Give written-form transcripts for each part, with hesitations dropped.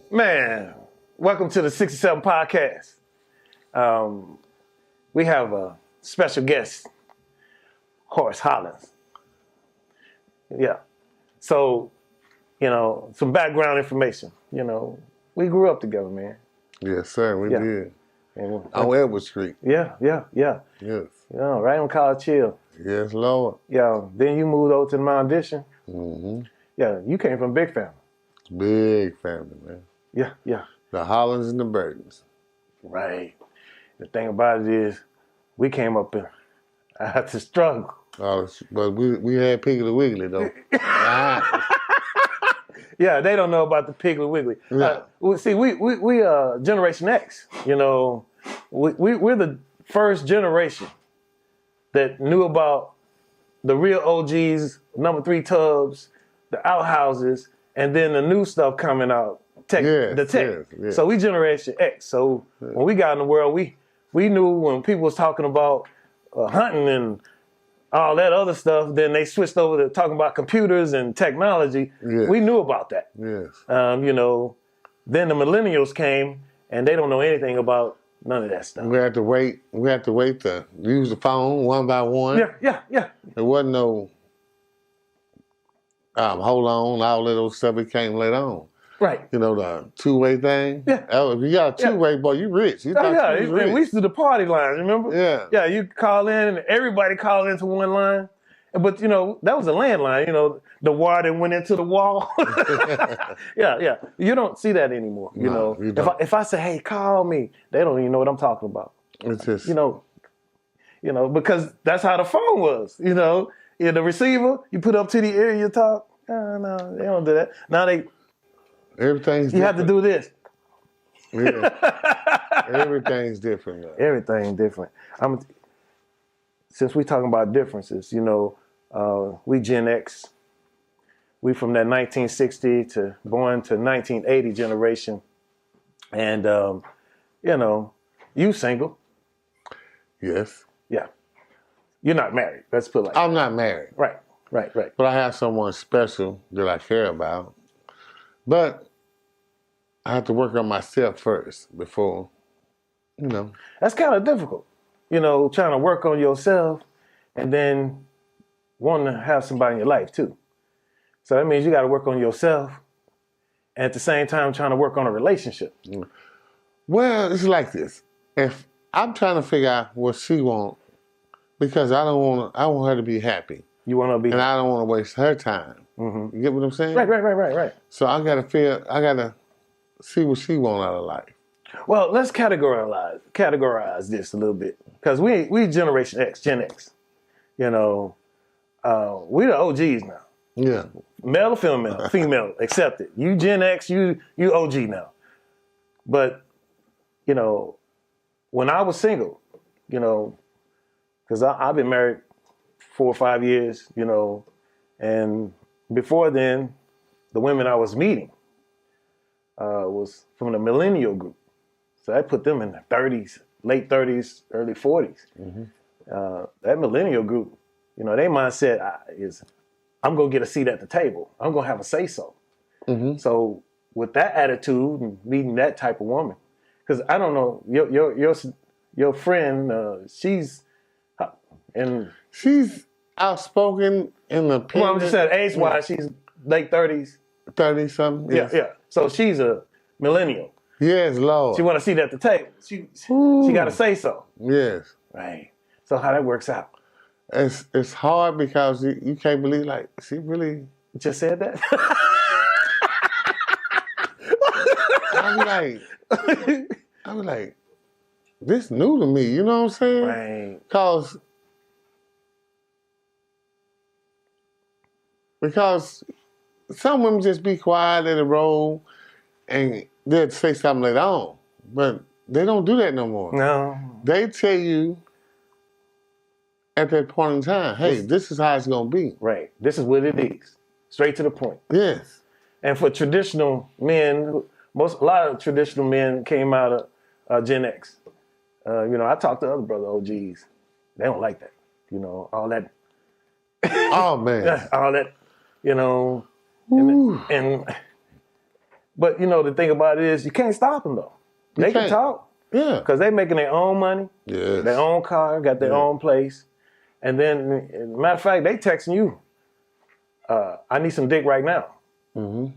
Man, welcome to the 67 podcast. We have a special guest, Horace Holland. Yeah. So, some background information. We grew up together, man. Yes, sir, we did. And On Edward Street. Yeah. Yes. Right on College Hill. Yes, Lord. Yeah. Then you moved over to the Mount Edition. Mm-hmm. Yeah, you came from a big family. Big family, man. Yeah. The Hollands and the Burtons. Right. The thing about it is, we came up in, I had to struggle. But we had Piggly Wiggly, though. Yeah, they don't know about the Piggly Wiggly. Yeah. See, we Generation X. We're the first generation that knew about the real OGs, number 3 tubs, the outhouses, and then the new stuff coming out. The tech. Yes. So we Generation X. So when we got in the world, we knew when people was talking about hunting and all that other stuff, then they switched over to talking about computers and technology. Yes. We knew about that. Yes. Then the Millennials came and they don't know anything about none of that stuff. We had to wait to use the phone one by one. Yeah. There wasn't no hold on, all that old stuff it came later on. Right. The two-way thing. Yeah. If you got a two-way, boy, you rich. You thought you was rich. We used to do the party line, remember? Yeah. Yeah, you call in and everybody called into one line. But, that was a landline, the wire that went into the wall. Yeah. You don't see that anymore, No, you don't. If I say, hey, call me, they don't even know what I'm talking about. It's just... because that's how the phone was, the receiver, you put up to the ear, you talk. No, they don't do that. Now Everything's you different. have to do this. Yeah. Everything's different now. Everything different. Since we're talking about differences, we Gen X. We from that 1960 to born to 1980 generation. And, you single. Yes. Yeah. You're not married. Let's put it like that. I'm not married. Right. But I have someone special that I care about. But I have to work on myself first before, That's kind of difficult, trying to work on yourself and then wanting to have somebody in your life too. So that means you got to work on yourself and at the same time trying to work on a relationship. Well, it's like this. If I'm trying to figure out what she wants, because I want her to be happy. You want to be, and I don't want to waste her time. Mm-hmm. You get what I'm saying? Right. So I gotta see what she want out of life. Well, let's categorize this a little bit because we Generation X, Gen X. We the OGs now. Yeah. Male or female accepted. You Gen X, you OG now. But when I was single, because I've been married 4 or 5 years, and before then, the women I was meeting was from the Millennial group. So I put them in the 30s, late 30s, early 40s. Mm-hmm. That Millennial group, their mindset is, I'm going to get a seat at the table. I'm going to have a say-so. Mm-hmm. So with that attitude and meeting that type of woman, because I don't know, your friend, she's outspoken in the well, I'm just saying age-wise, she's late 30s. 30-something? Yes. Yeah. So she's a millennial. Yes, Lord. She want a seat at the table. She got to say so. Yes. Right. So how that works out? It's hard because you can't believe, like, she really... Just said that? I was like, this new to me, you know what I'm saying? Right. Because some women just be quiet, let it roll, and they'll say something later on. But they don't do that no more. No. They tell you at that point in time, hey, this is how it's going to be. Right. This is what it is. Straight to the point. Yes. And for traditional men, a lot of traditional men came out of Gen X. I talked to other brother OGs. They don't like that. All that. Oh, man. All that, and But, the thing about it is you can't stop them, though. They can talk. Yeah. Because they making their own money, Yes. their own car, got their own place. And then, matter of fact, they texting you, I need some dick right now. Mm-hmm.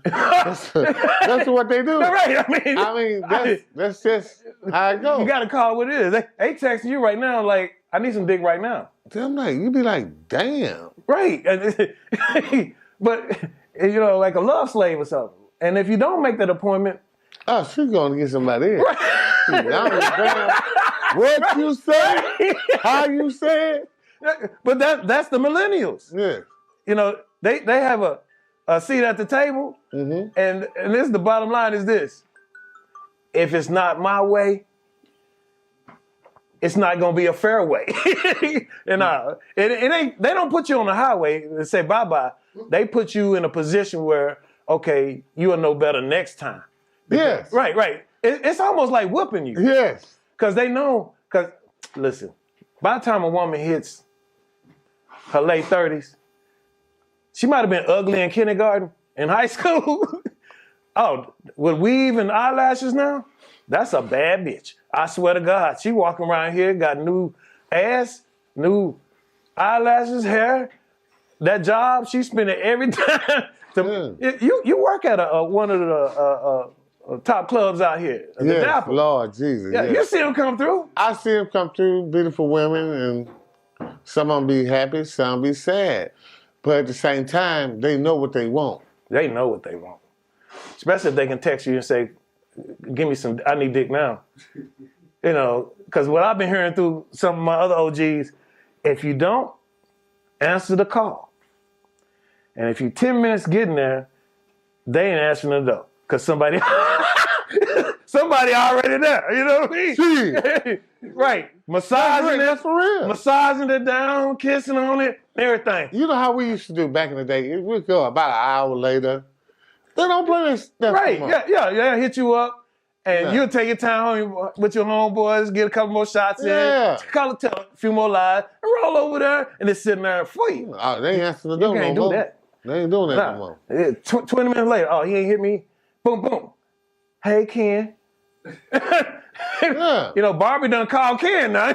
That's what they do. Right. I mean, that's just how it goes. You got to call what it is. They texting you right now like, I need some dick right now. I'm like, you be like, damn. Right. But, like a love slave or something. And if you don't make that appointment. Oh, she's going to get somebody in. Right. What you say, how you say it. But that's the millennials. Yeah. They have a seat at the table, and this the bottom line is this: if it's not my way, it's not gonna be a fair way. It ain't. They don't put you on the highway and say bye bye. They put you in a position where okay, you will know better next time. Yes. Right. It's almost like whooping you. Yes. Because they know. Because listen, by the time a woman hits her late 30s. She might have been ugly in kindergarten, in high school. Oh, with weave and eyelashes now? That's a bad bitch. I swear to God. She walking around here, got new ass, new eyelashes, hair. That job, she spending every time. You work at one of the top clubs out here. Yes, Lord Jesus. Yeah, you see them come through. I see them come through, beautiful women, and some of them be happy, some be sad. But at the same time, they know what they want. They know what they want. Especially if they can text you and say, give me some, I need dick now. Because what I've been hearing through some of my other OGs, if you don't answer the call, and if you 10 minutes getting there, they ain't answering the door. Because somebody already there. You know what I mean? Right. Massaging it. For real. Massaging it down, kissing on it, everything. You know how we used to do back in the day? We'd go about an hour later. They don't play that stuff. Right. Yeah. Hit you up. And you'll take your time home with your homeboys, get a couple more shots in, call a few more lives, and roll over there, and it's sitting there for you. Oh, they ain't answering the door no more. You can't do that. They ain't doing that no more. 20 minutes later, oh, he ain't hit me. Boom, boom. Hey, Ken. Barbie done called Ken now.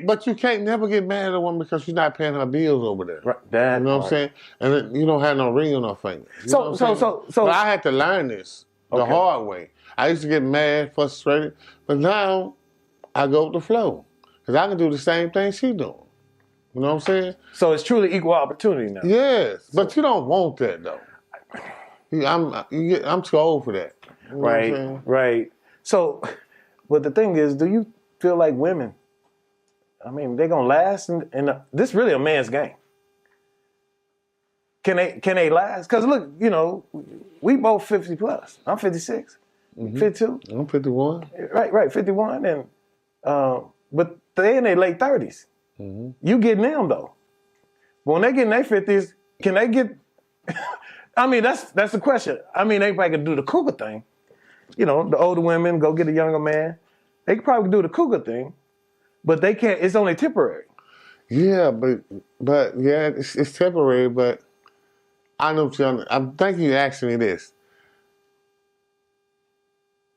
But you can't never get mad at a woman because she's not paying her bills over there. Right. You know what I'm saying? And you don't have no ring on her finger. So but I had to learn this the hard way. I used to get mad, frustrated, but now I go with the flow. Because I can do the same thing she doing. You know what I'm saying? So it's truly equal opportunity now. Yes, but you don't want that though. I'm too old for that. You know right. So, but the thing is, do you feel like women, they're going to last? And this is really a man's game. Can they last? Because look, we both 50 plus. I'm 56, 52. I'm 51. Right, 51. And but they in their late 30s. You getting them, though. When they get in their 50s, can they get... that's the question. Everybody can do the cougar thing. The older women go get a younger man. They could probably do the cougar thing, but they can't. It's only temporary. Yeah, but it's temporary. But I know what you're. I'm thinking you asked me this.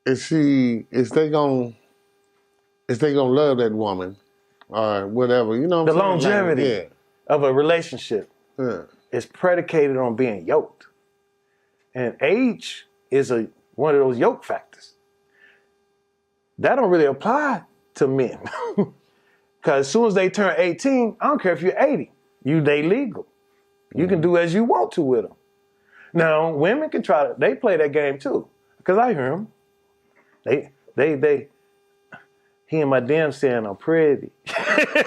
Is they gonna love that woman or whatever? You know what I'm saying? The longevity of a relationship is predicated on being yoked, and age is one of those yoke factors. That don't really apply to men. Because as soon as they turn 18, I don't care if you're 80, they legal. You can do as you want to with them. Now, women can they play that game too. Because I hear them. He in my DM saying I'm pretty.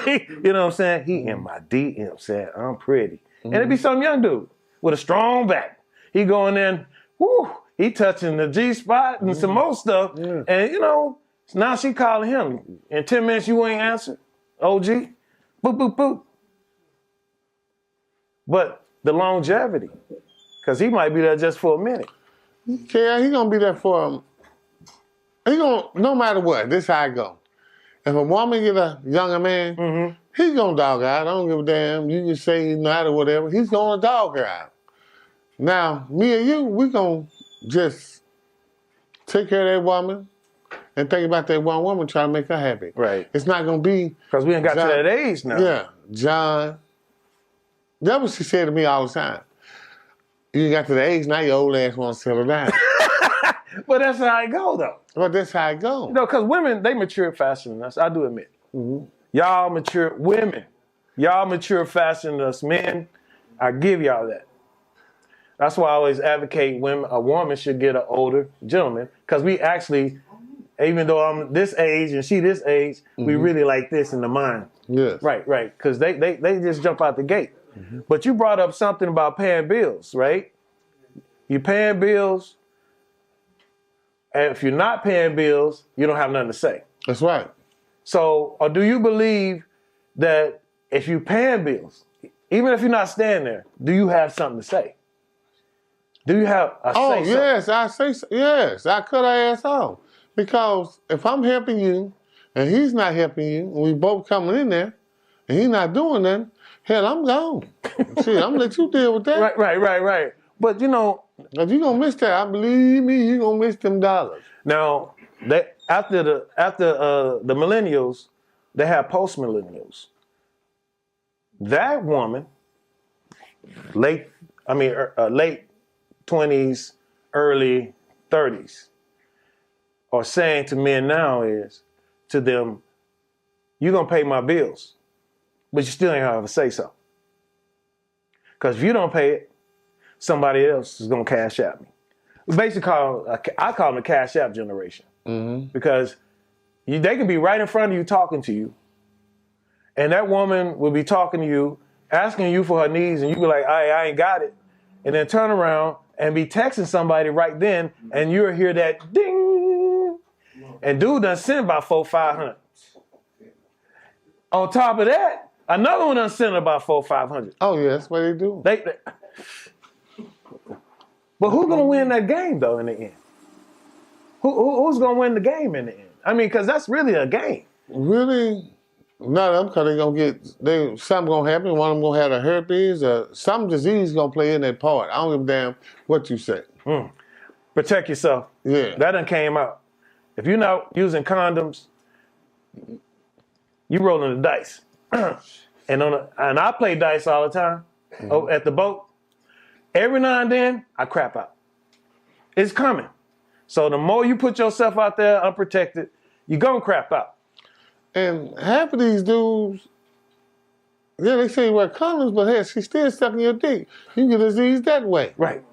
You know what I'm saying? He in my DM saying I'm pretty. And it'd be some young dude with a strong back. He going in, whoo, he touching the G-spot and some more stuff. Yeah. And, now she calling him. In 10 minutes, you ain't answered. OG. Boop, boop, boop. But the longevity, because he might be there just for a minute. Yeah, he going to be there for no matter what, this how I go. If a woman get a younger man, he's going to dog her out. I don't give a damn. You can say he's not or whatever. He's going to dog her out. Now, me and you, we gonna just take care of that woman and think about that one woman trying to make her happy. Right. It's not gonna be because we ain't got to that age now. Yeah, John. That's what she said to me all the time. You got to the age now, your old ass want to settle down. But that's how it go, though. But that's how it go. Because women, they mature faster than us. I do admit. Mm-hmm. Y'all mature faster than us men. I give y'all that. That's why I always advocate a woman should get an older gentleman. Because we actually, even though I'm this age and she this age, we really like this in the mind. Yes. Right. Because they just jump out the gate. Mm-hmm. But you brought up something about paying bills, right? You paying bills. And if you're not paying bills, you don't have nothing to say. That's right. So, or do you believe that if you're paying bills, even if you're not staying there, do you have something to say? Do you have a say? Oh, yes, I say so. Yes, I cut her ass off. Because if I'm helping you and he's not helping you, and we both coming in there, and he's not doing nothing, hell, I'm gone. Shit, I'm gonna let you deal with that. Right. But you know, if you gonna miss that, I believe me, you gonna miss them dollars. Now, after the millennials, they have post millennials. That woman, late 20s, early 30s, are saying to men now is to them, you're gonna pay my bills, but you still ain't gonna have a say so. Because if you don't pay it, somebody else is gonna cash out me. Basically, I call them the cash app generation. Mm-hmm. Because they can be right in front of you talking to you, and that woman will be talking to you, asking you for her needs, and you be like, I ain't got it. And then turn around and be texting somebody right then, and you'll hear that ding, and dude done sent about $400-500. On top of that, another one done sent about $400-500. Oh, yeah, that's what they do. But who's going to win that game, though, in the end? Who's going to win the game in the end? I mean, because that's really a game. Really? None of them, because they're going to something going to happen. One of them going to have the herpes or some disease going to play in that part. I don't give a damn what you say. Protect yourself. Yeah. That done came out. If you're not using condoms, you rolling the dice. And I play dice all the time at the boat. Every now and then, I crap out. It's coming. So the more you put yourself out there unprotected, you're going to crap out. And half of these dudes, yeah, they say you wear condoms, but hey, she's still sucking your dick. You get disease that way. Right.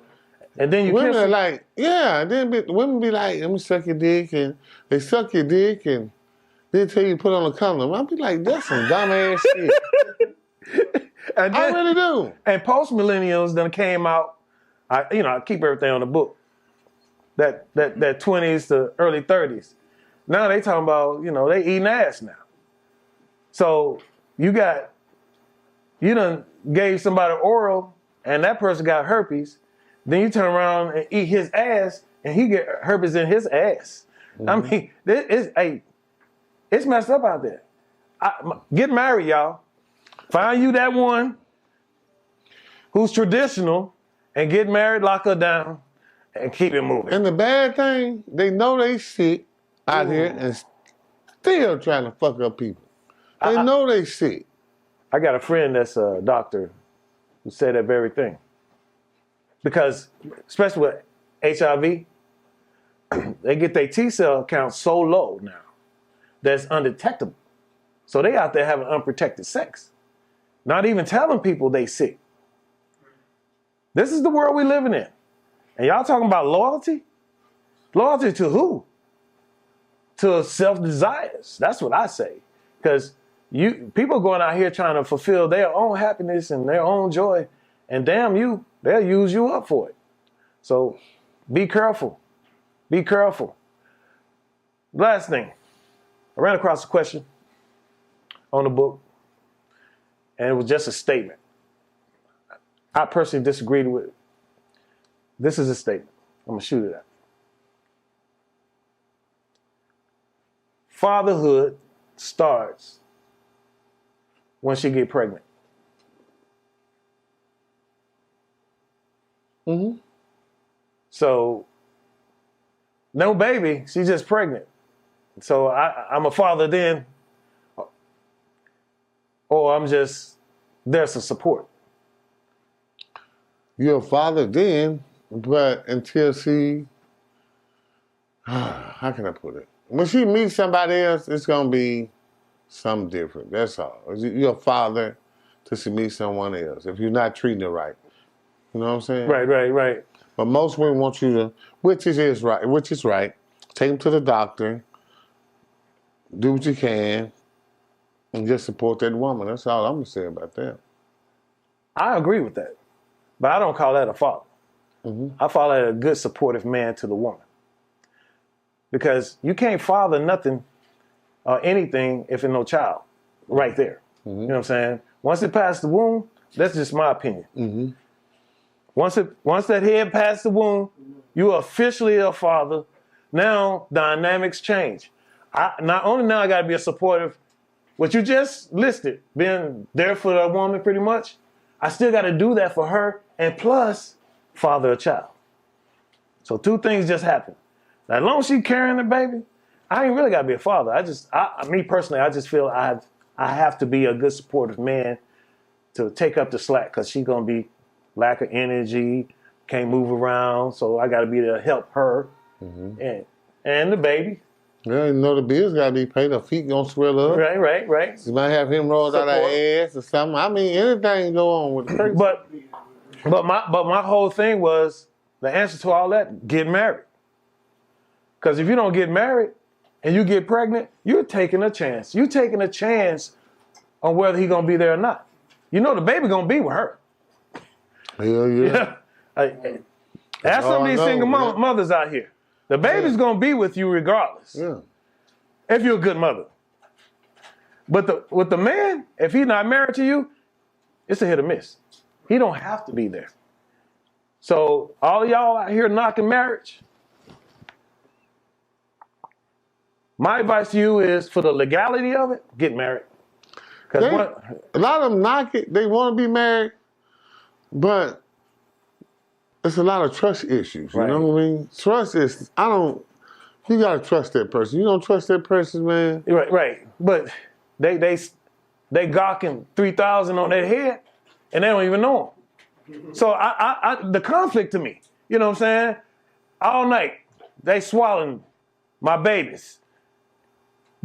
And then women are like, yeah, and then women be like, let me suck your dick, and they suck your dick, and they tell you to put on a condom. I'll be like, that's some dumbass shit. And then, I really do. And post millennials then came out. I keep everything on the book. That 20s to early 30s. Now they talking about, they eating ass now. So you done gave somebody oral, and that person got herpes. Then you turn around and eat his ass, and he get herpes in his ass. Mm-hmm. I mean, it's messed up out there. Get married, y'all. Find you that one who's traditional and get married, lock her down, and keep it moving. And the bad thing, they know they sick out here and still trying to fuck up people. They know they sick. I got a friend that's a doctor who said that very thing. Because, especially with HIV, they get their T-cell count so low now that it's undetectable. So they out there having unprotected sex. Not even telling people they sick. This is the world we living in. And y'all talking about loyalty? Loyalty to who? To self-desires. That's what I say. Because people going out here trying to fulfill their own happiness and their own joy. And damn you, they'll use you up for it. So be careful. Be careful. Last thing. I ran across a question on the book. And it was just a statement. I personally disagreed with it. This is a statement. I'm going to shoot it at. Fatherhood starts when she get pregnant. Mm-hmm. So, no baby, she's just pregnant. So I'm a father then, or I'm just there to support. You're a father then, but until she, how can I put it? When she meets somebody else, it's going to be something different. That's all. You're a father till she meets someone else. If you're not treating her right. You know what I'm saying? Right. But most women want you to, which is right. Take them to the doctor. Do what you can. And just support that woman. That's all I'm going to say about that. I agree with that. But I don't call that a father. Mm-hmm. I call that a good supportive man to the woman. Because you can't father nothing or anything if there's no child right there. Mm-hmm. You know what I'm saying? Once it passed the womb, that's just my opinion. Mm-hmm. Once that head passed the womb, you're officially a father. Now dynamics change. Not only now I got to be a supportive, what you just listed, being there for a woman pretty much, I still got to do that for her and plus father a child. So two things just happened. Now, as long as she's carrying the baby, I ain't really got to be a father. Me personally, I just feel I have to be a good supportive man to take up the slack because she's going to be lack of energy, can't move around. So I got to be there to help her and the baby. Yeah, you know the bills got to be paid. Her feet going to swell up. Right. She might have hemorrhoids out of her ass or something. I mean, anything go on with the person. But my whole thing was the answer to all that: get married. Because if you don't get married and you get pregnant, you're taking a chance. You're taking a chance on whether he's gonna be there or not. You know the baby gonna be with her. Hell yeah. Ask some of these single mothers out here. The baby's gonna be with you regardless. Yeah. If you're a good mother. But with the man, if he's not married to you, it's a hit or miss. He don't have to be there. So all y'all out here knocking marriage, my advice to you is for the legality of it, get married. A lot of them knock it. They want to be married, but it's a lot of trust issues. You know what I mean? Trust is, you got to trust that person. You don't trust that person, man. Right. But they gawking 3,000 on their head and they don't even know them. So the conflict to me, you know what I'm saying? All night, they swallowing my babies.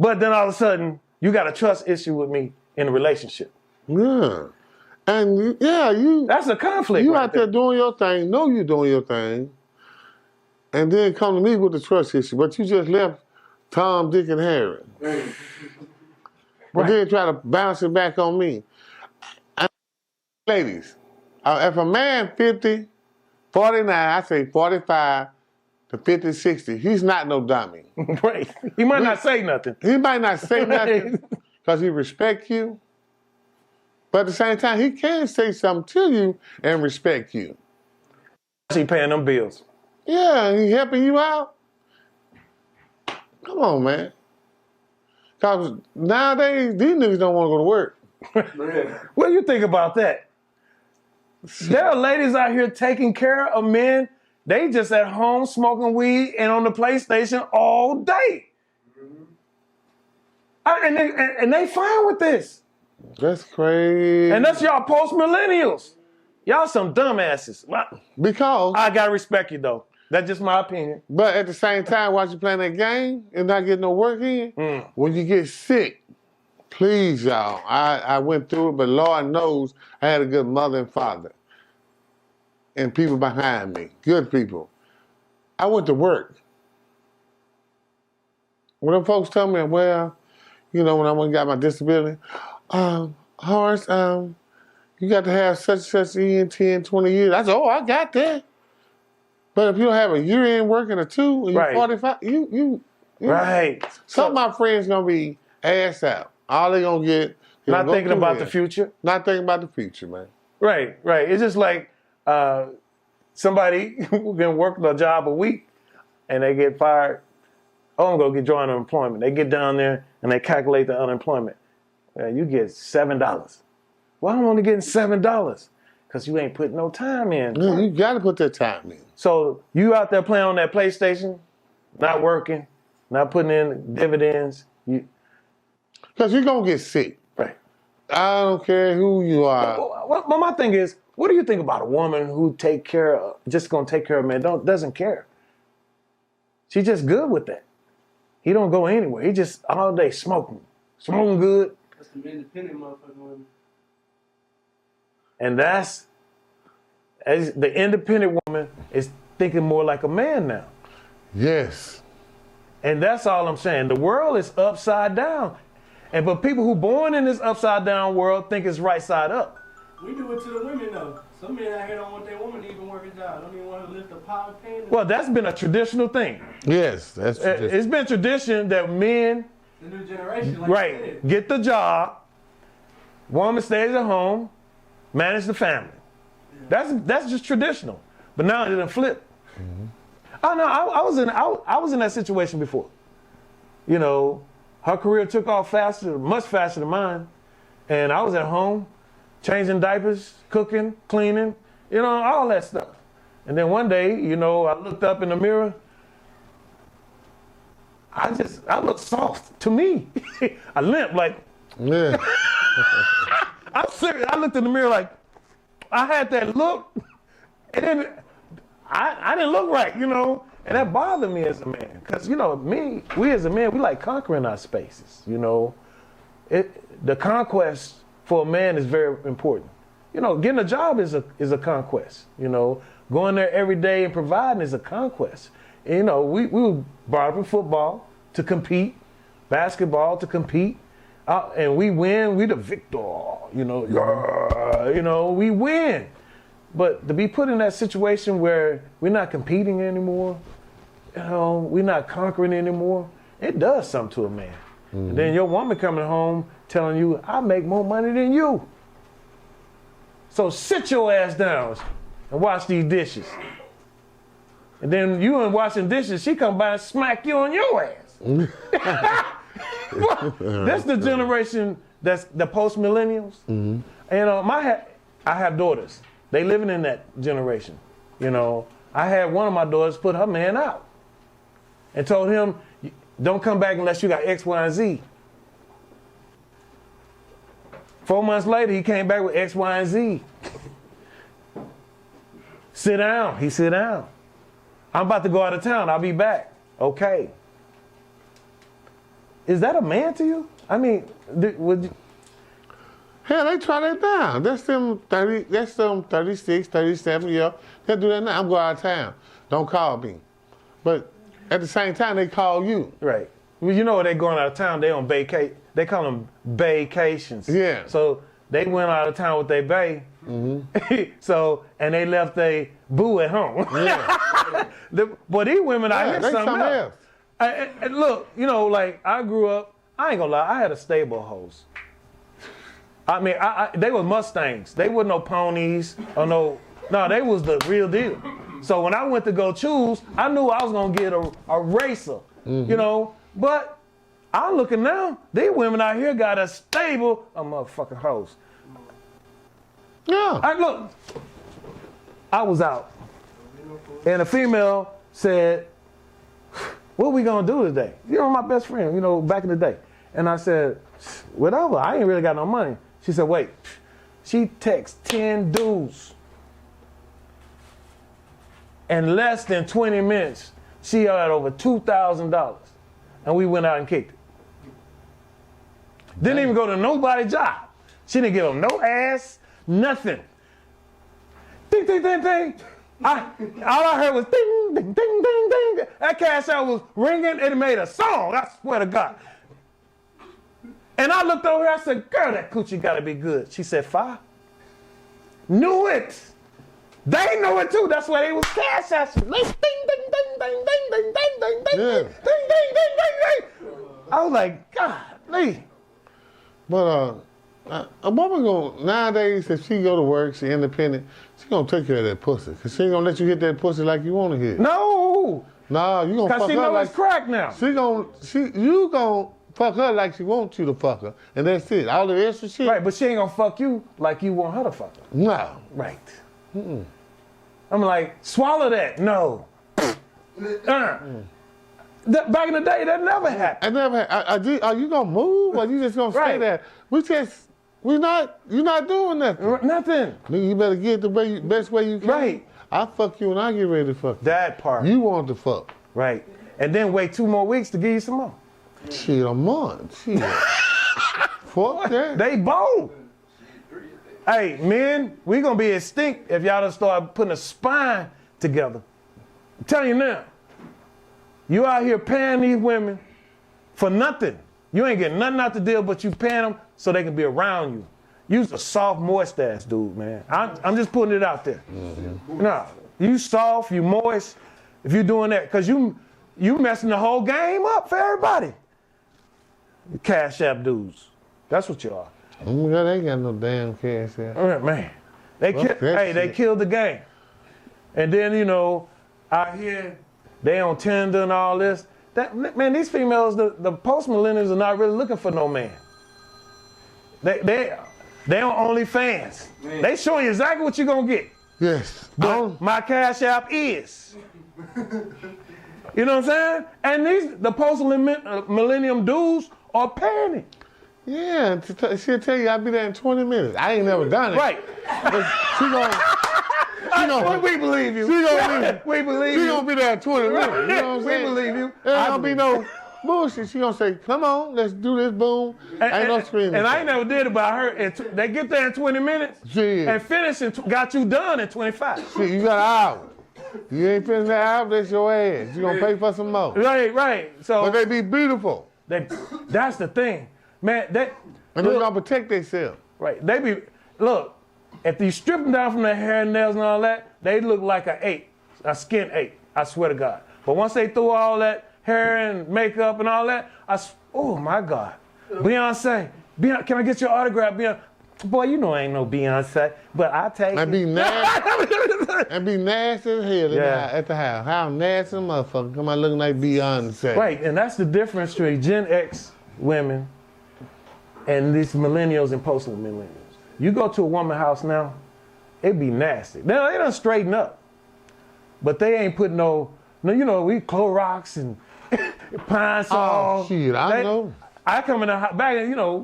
But then all of a sudden, you got a trust issue with me in a relationship. Yeah. And that's a conflict. You out there doing your thing, know you doing your thing, and then come to me with the trust issue. But you just left Tom, Dick, and Harry. But then try to bounce it back on me. Ladies, if a man 50, 49, I say 45 to 50, 60, he's not no dummy. Right. He might not say nothing. He might not say nothing because he respects you. But at the same time, he can say something to you and respect you. He paying them bills. Yeah, he helping you out. Come on, man. Because nowadays, these niggas don't want to go to work. What do you think about that? There are ladies out here taking care of men. They just at home smoking weed and on the PlayStation all day. And they fine with this. That's crazy. And that's y'all post-millennials. Y'all some dumbasses. Because I gotta respect you though. That's just my opinion. But at the same time, while you playing that game and not getting no work in, when you get sick, please, y'all. I went through it, but Lord knows I had a good mother and father. And people behind me, good people. I went to work. When them folks tell me, well, you know, when I went and got my disability, Horace, you got to have such in 10, 20 years. I said, I got that. But if you don't have a year in working or two, and you're 45, you right. Some of my friends going to be ass out. All they going to get. Not thinking about the future. Not thinking about the future, man. Right. It's just like somebody who been working a job a week and they get fired. I'm going to get joint unemployment. They get down there and they calculate the unemployment. You get $7. Well, I'm only getting $7. because you ain't putting no time in. Yeah, you got to put that time in. So you out there playing on that PlayStation, not working, not putting in dividends. Because you're going to get sick. Right. I don't care who you are. But my thing is, what do you think about a woman who just going to take care of a man, doesn't care? She's just good with that. He don't go anywhere. He just all day smoking good. That's the independent motherfucking woman. And as the independent woman is thinking more like a man now. Yes. And that's all I'm saying. The world is upside down. But people who born in this upside down world think it's right side up. We do it to the women though. Some men out here don't want their woman to even work a job. Don't even want to lift a pot of pain. Well, that's been a traditional thing. Yes, that's traditional. It's been tradition that men, the new generation, like right, get the job, woman stays at home, manage the family. Yeah. That's just traditional. But now it done flip. Mm-hmm. Oh no, I was in that situation before. You know, her career took off much faster than mine, and I was at home, changing diapers, cooking, cleaning, you know, all that stuff. And then one day, you know, I looked up in the mirror. I looked soft to me. I limp like. Yeah. I'm serious. I looked in the mirror like, I had that look, and then I didn't look right, you know, and that bothered me as a man. Because, you know, we as a man, we like conquering our spaces, you know. The conquest for a man is very important. You know, getting a job is a conquest, you know. Going there every day and providing is a conquest. And, you know, we were brought up in football to compete, basketball to compete, and we win, we the victor, you know. Yeah, you know, we win. But to be put in that situation where we're not competing anymore, you know, we're not conquering anymore, it does something to a man. Mm-hmm. And then your woman coming home telling you, I make more money than you. So sit your ass down and wash these dishes. And then you ain't washing dishes, she come by and smack you on your ass. That's the generation that's the post-millennials. Mm-hmm. And, you know, I have daughters. They living in that generation. You know, I had one of my daughters put her man out and told him, don't come back unless you got X, Y, and Z. 4 months later, he came back with X, Y, and Z. Sit down. He sit down. I'm about to go out of town. I'll be back. Okay. Is that a man to you? I mean, would you? Hell, they try that now. That's them 36, 37 years. They'll do that now. I'm going out of town. Don't call me. But at the same time, they call you. Right. Well, you know, when they're going out of town, they on vacation. They call them vacations. Yeah. So they went out of town with their bae. Mm-hmm. So, and they left their boo at home. Yeah. But these women out here, something else. And look, you know, like I grew up, I ain't gonna lie, I had a stable host. I mean, they were Mustangs. They wasn't no ponies or no, they was the real deal. So when I went to go choose, I knew I was gonna get a racer, mm-hmm. you know. But I'm looking now, these women out here got a motherfucking host. Yeah. I was out, and a female said, what we gonna do today? You know, my best friend, you know, back in the day. And I said, whatever, I ain't really got no money. She said, wait, she texted 10 dudes. In less than 20 minutes, she had over $2,000. And we went out and kicked it. Didn't even go to nobody's job. She didn't give them no ass, nothing. Ding, ding, ding, ding. All I heard was ding, ding, ding, ding, ding. That Cashapp was ringing and it made a song, I swear to God. And I looked over here, I said, girl, that coochie gotta be good. She said, 5. Knew it. They knew it too. That's why they was Cashapp. Ding, ding, ding, ding, ding, ding, ding, ding, ding, yeah. ding, ding, ding, ding, ding. I was like, God, Lee. But a woman nowadays, if she go to work, she independent, she gonna take care of that pussy. Cause she ain't gonna let you hit that pussy like you wanna hit. No. Nah, you gonna fuck her. Cause she know it's crack now. You gonna fuck her like she wants you to fuck her, and that's it. All the extra shit. Right, but she ain't gonna fuck you like you want her to fuck her. No. Right. I'm like, swallow that. No. Back in the day, that never happened. I never. Are you gonna move, or you just gonna stay there? You're not doing nothing. Nothing. Nigga, you better get the best way you can. Right. I fuck you when I get ready to fuck you. That part. You want to fuck. Right. And then wait 2 more weeks to give you some more. Shit, a month. Shit. Fuck that. They bold. Hey, men, we gonna be extinct if y'all don't start putting a spine together. I'm telling you now. You out here paying these women for nothing. You ain't getting nothing out the deal, but you paying them so they can be around you. You's a soft, moist ass dude, man. I'm just putting it out there. No, you soft, you moist. If you doing that, cause you messing the whole game up for everybody. You Cashapp dudes. That's what you are. Oh my God, they ain't got no damn cash app. Man, they killed the game. And then, you know, out here, they on Tinder and all this. Man, these females, the post-millennials are not really looking for no man. They on OnlyFans. Man. They show you exactly what you're gonna get. Yes. But my Cash App is. You know what I'm saying? And the post-millennium dudes are paying it. Yeah, she'll tell you I'll be there in 20 minutes. I ain't never done it. Right. But we believe you. We believe you. She gonna be there in 20 minutes. You know what I'm saying? We believe you. There ain't gonna be no bullshit. She gonna say, come on, let's do this, boom. Ain't no screaming. And I ain't never did it, but I heard they get there in 20 minutes and finish and got you done in 25. Shit, you got an hour. You ain't finished that hour, that's your ass. You gonna pay for some more. Right. So, but they be beautiful. That's the thing. Man, and they gonna protect themselves. Right. Look, if you strip them down from their hair and nails and all that, they look like a skin ape, I swear to God. But once they threw all that hair and makeup and all that, oh my God. Beyonce, can I get your autograph, Beyonce? Boy, you know I ain't no Beyonce, but I'll take it. And be nasty as hell at the house. How nasty a motherfucker come out looking like Beyonce. Right, and that's the difference between GenX women and these millennials and post-millennials. You go to a woman's house now, it be nasty. Now, they done straighten up. But they ain't put no, you know, we Clorox and Pine Sol. Oh, shit, I know. I come in the house,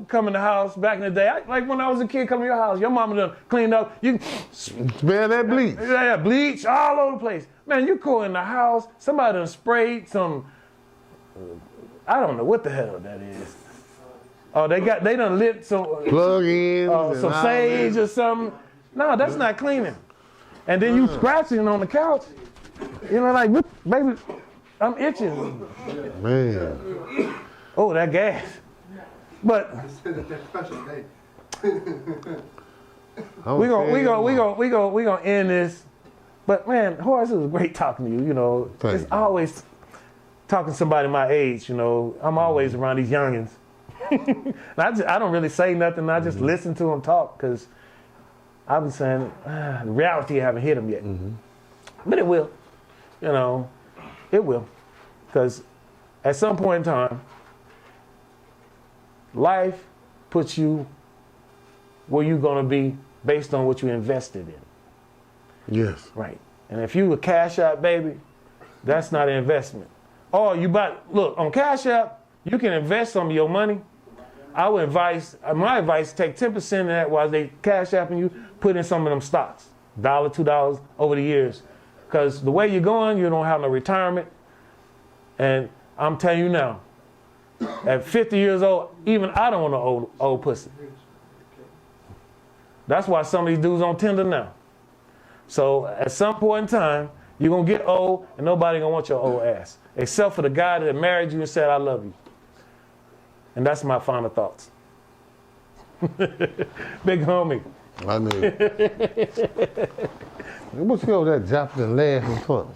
come in the house back in the day. Like when I was a kid, come to your house, your mama done cleaned up. You smell that bleach. Yeah, bleach all over the place. Man, you go in the house, somebody done sprayed some, I don't know what the hell that is. Oh, they done lit some plug-ins, some sage or something. No, that's not cleaning. And then you scratching on the couch. You know, like, baby, I'm itching. Man. Oh, that gas. But we gonna end this. But man, Horace, it was great talking to you. You know, it's always talking to somebody my age. You know, I'm always around these youngins. I don't really say nothing. I just listen to them talk because I've been saying the reality haven't hit them yet. But it will. You know, it will. Because at some point in time, life puts you where you're going to be based on what you invested in. Yes. Right. And if you a Cashapp Baby, that's not an investment. Or look, on Cashapp, you can invest some of your money. My advice, take 10% of that while they Cashapping you, put in some of them stocks. $1, $2 over the years. Because the way you're going, you don't have no retirement. And I'm telling you now, at 50 years old, even I don't want no old pussy. That's why some of these dudes on Tinder now. So at some point in time, you're going to get old and nobody going to want your old ass. Except for the guy that married you and said, I love you. And that's my final thoughts. Big homie. I knew. What's over there dropping and laughing for?